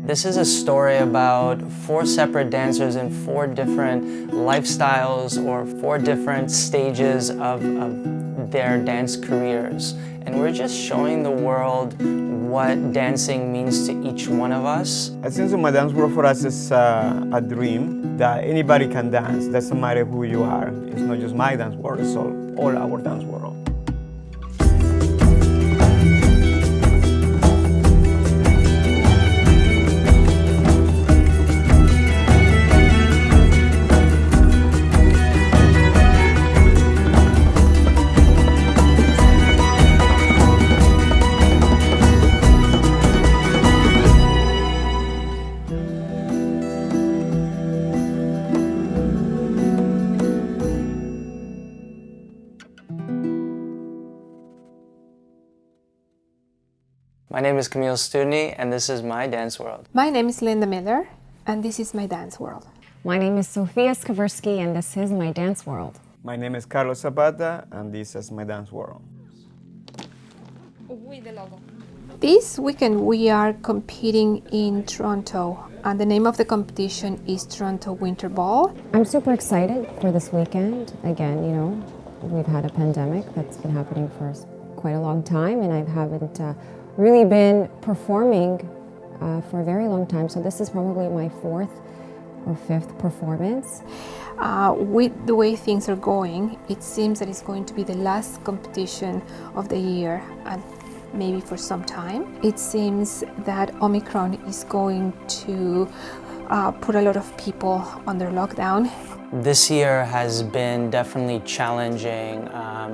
This is a story about 4 separate dancers in 4 different lifestyles or 4 different stages of their dance careers. And we're just showing the world what dancing means to each one of us. I think my dance world for us is a dream that anybody can dance. Doesn't matter who you are. It's not just my dance world, it's all our dance world. My name is Kamil Studenny, and this is my dance world. My name is Linda Miller, and this is my dance world. My name is Sofia Skvirsky, and this is my dance world. My name is Zapata, and this is my dance world. This weekend we are competing in Toronto, and the name of the competition is Toronto Winter Ball. I'm super excited for this weekend. Again, we've had a pandemic that's been happening for quite a long time, and I haven't really been performing for a very long time. So this is probably my 4th or 5th performance. With the way things are going, it seems that it's going to be the last competition of the year, and maybe for some time. It seems that Omicron is going to put a lot of people under lockdown. This year has been definitely challenging.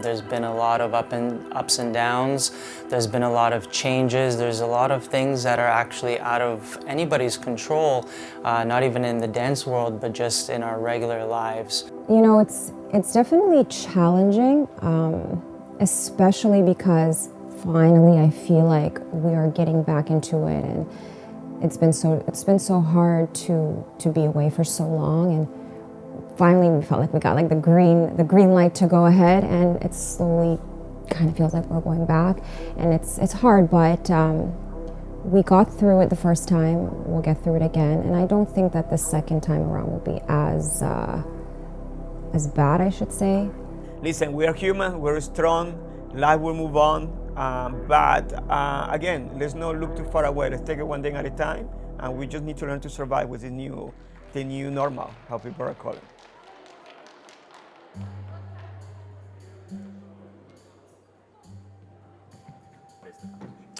There's been a lot of ups and downs. There's been a lot of changes. There's a lot of things that are actually out of anybody's control, not even in the dance world, but just in our regular lives. It's definitely challenging, especially because finally I feel like we are getting back into it, and it's been so hard to be away for so long, and finally we felt like we got the green light to go ahead, and it slowly kind of feels like we're going back, and it's hard, but we got through it the first time. We'll get through it again, and I don't think that the second time around will be as bad, I should say. Listen, we are human, we're strong, life will move on, but again, let's not look too far away. Let's take it one day at a time, and we just need to learn to survive with the new normal, how people are calling it.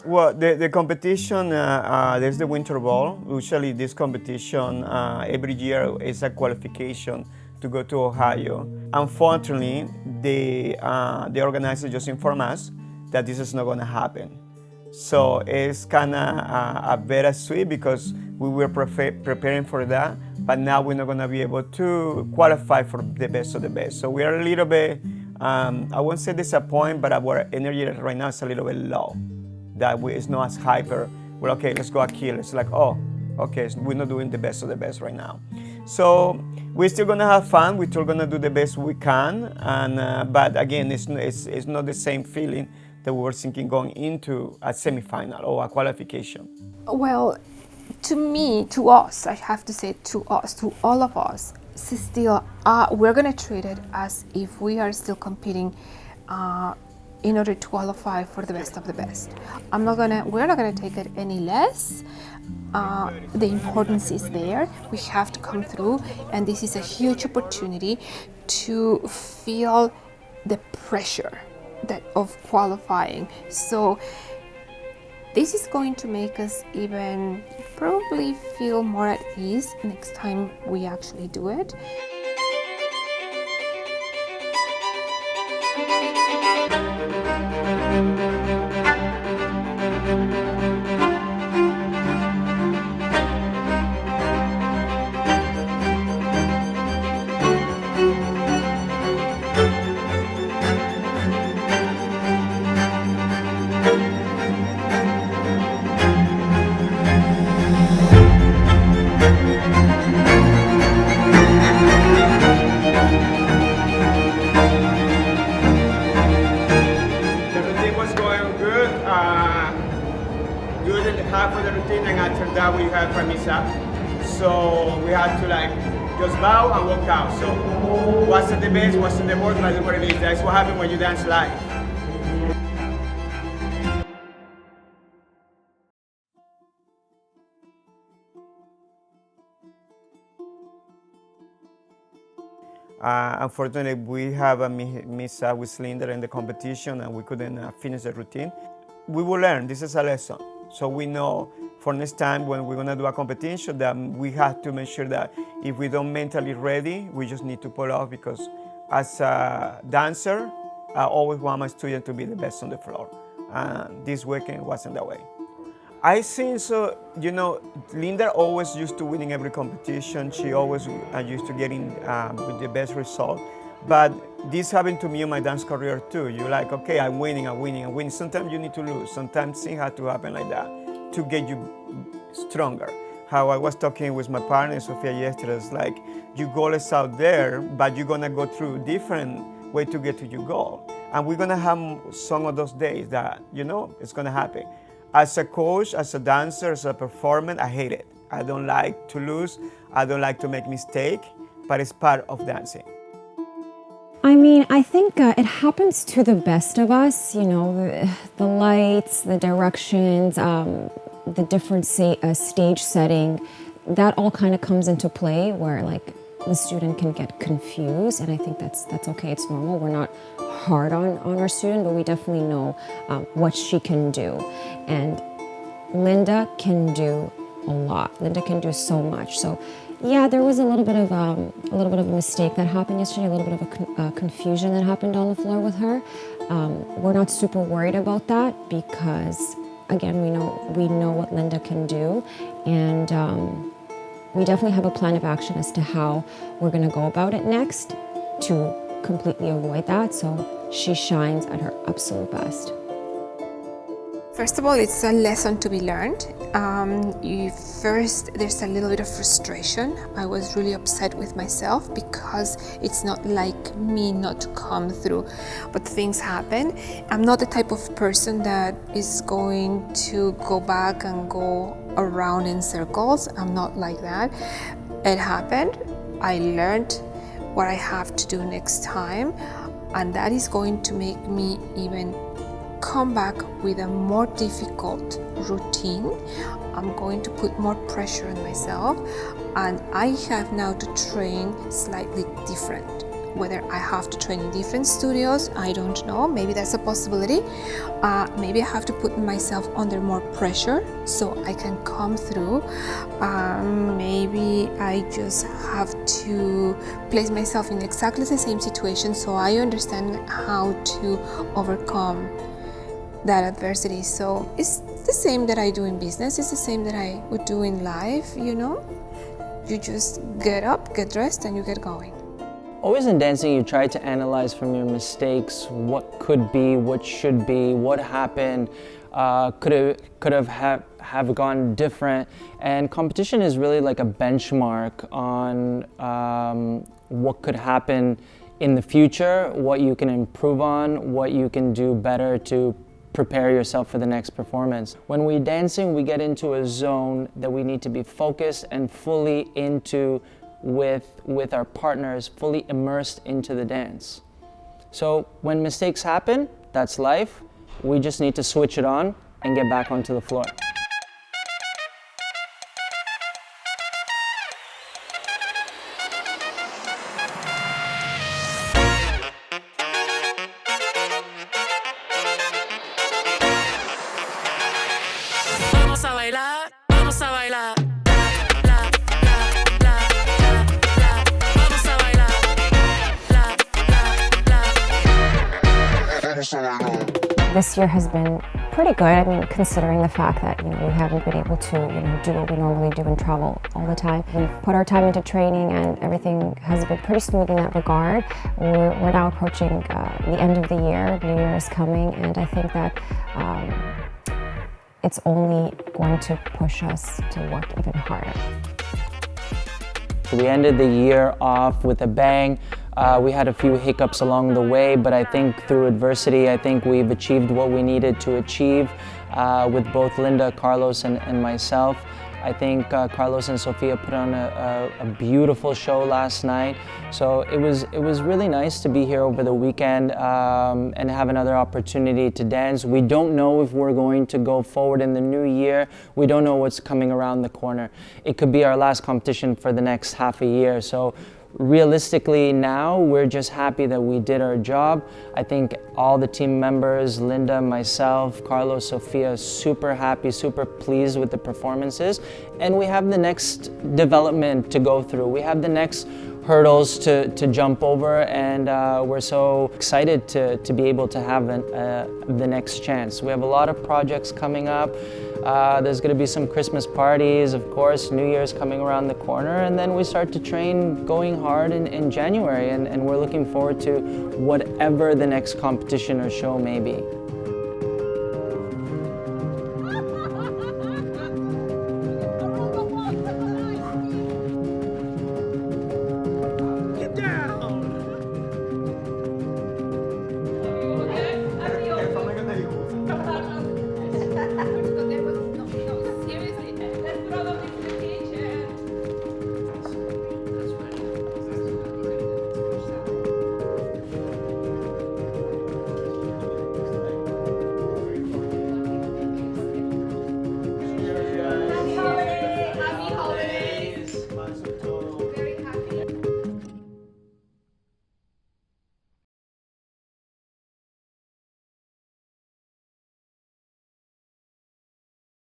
Well, the competition, there's the Winter Ball. Usually this competition every year is a qualification to go to Ohio. Unfortunately, the organizers just inform us that this is not going to happen. So it's kind of a bittersweet because we were preparing for that, but now we're not going to be able to qualify for the best of the best. So we are a little bit, I won't say disappointed, but our energy right now is a little bit low. It's not as hyper. Well, okay, let's go kill. It's like, oh, okay, so we're not doing the best of the best right now. So we're still gonna have fun. We're still gonna do the best we can, and but again, it's not the same feeling that we were thinking going into a semifinal or a qualification. Well, to me, to us, I have to say to us, to all of us, still, we're gonna treat it as if we are still competing in order to qualify for the best of the best. We're not gonna take it any less. The importance is there. We have to come through, and this is a huge opportunity to feel the pressure of qualifying. So this is going to make us even probably feel more at ease next time we actually do it. the half of the routine, and after that we have a misa. So we had to like just bow and walk out. So wasn't the best, wasn't the worst, but what it is. That's what happens when you dance live. Unfortunately, we have a miss with Cylinder in the competition and we couldn't finish the routine. We will learn, this is a lesson. So we know for next time when we're gonna do a competition that we have to make sure that if we don't mentally ready, we just need to pull off, because as a dancer, I always want my student to be the best on the floor. And this weekend wasn't that way. I think so, Linda always used to winning every competition. She always used to getting with the best result. But this happened to me in my dance career too. You're like, okay, I'm winning. Sometimes you need to lose. Sometimes things have to happen like that to get you stronger. How I was talking with my partner, Sofia, yesterday, it's like, your goal is out there, but you're gonna go through different way to get to your goal. And we're gonna have some of those days that, it's gonna happen. As a coach, as a dancer, as a performer, I hate it. I don't like to lose. I don't like to make mistakes, but it's part of dancing. I mean, I think it happens to the best of us, the lights, the directions, the different stage setting, that all kind of comes into play where like the student can get confused, and I think that's okay, it's normal. We're not hard on our student, but we definitely know what she can do. And Linda can do a lot. Linda can do so much. So yeah, there was a little bit of a mistake that happened yesterday, a little bit of a confusion that happened on the floor with her. We're not super worried about that because again, we know what Linda can do, and we definitely have a plan of action as to how we're going to go about it next to completely avoid that, so she shines at her absolute best. First of all, it's a lesson to be learned. First, there's a little bit of frustration. I was really upset with myself because it's not like me not to come through, but things happen. I'm not the type of person that is going to go back and go around in circles. I'm not like that. It happened. I learned what I have to do next time, and that is going to make me even come back with a more difficult routine. I'm going to put more pressure on myself, and I have now to train slightly different. Whether I have to train in different studios, I don't know. Maybe that's a possibility. Maybe I have to put myself under more pressure so I can come through. Maybe I just have to place myself in exactly the same situation so I understand how to overcome that adversity. So it's the same that I do in business. It's the same that I would do in life, You just get up, get dressed, and you get going. Always in dancing, you try to analyze from your mistakes what could be, what should be, what happened, could have gone different. And competition is really like a benchmark on what could happen in the future, what you can improve on, what you can do better to prepare yourself for the next performance. When we're dancing, we get into a zone that we need to be focused and fully into with our partners, fully immersed into the dance. So when mistakes happen, that's life. We just need to switch it on and get back onto the floor. Vamos a bailar, vamos a bailar. La, la, la, la, la. Vamos a bailar. La, la, la. Vamos a bailar. This year has been pretty good. I mean, considering the fact that we haven't been able to do what we normally do and travel all the time. We've put our time into training, and everything has been pretty smooth in that regard. We're now approaching the end of the year. New Year is coming, and I think that it's only going to push us to work even harder. We ended the year off with a bang. We had a few hiccups along the way, but I think through adversity, I think we've achieved what we needed to achieve. with both Linda, Carlos, and myself. I think Carlos and Sofia put on a beautiful show last night. So it was really nice to be here over the weekend and have another opportunity to dance. We don't know if we're going to go forward in the new year. We don't know what's coming around the corner. It could be our last competition for the next half a year. So realistically now, we're just happy that we did our job. I think all the team members, Linda, myself, Carlos, Sofia, super happy, super pleased with the performances. And we have the next development to go through. We have the next hurdles to jump over, and we're so excited to be able to have the next chance. We have a lot of projects coming up. There's going to be some Christmas parties, of course, New Year's coming around the corner, and then we start to train going hard in January, and we're looking forward to whatever the next competition or show may be.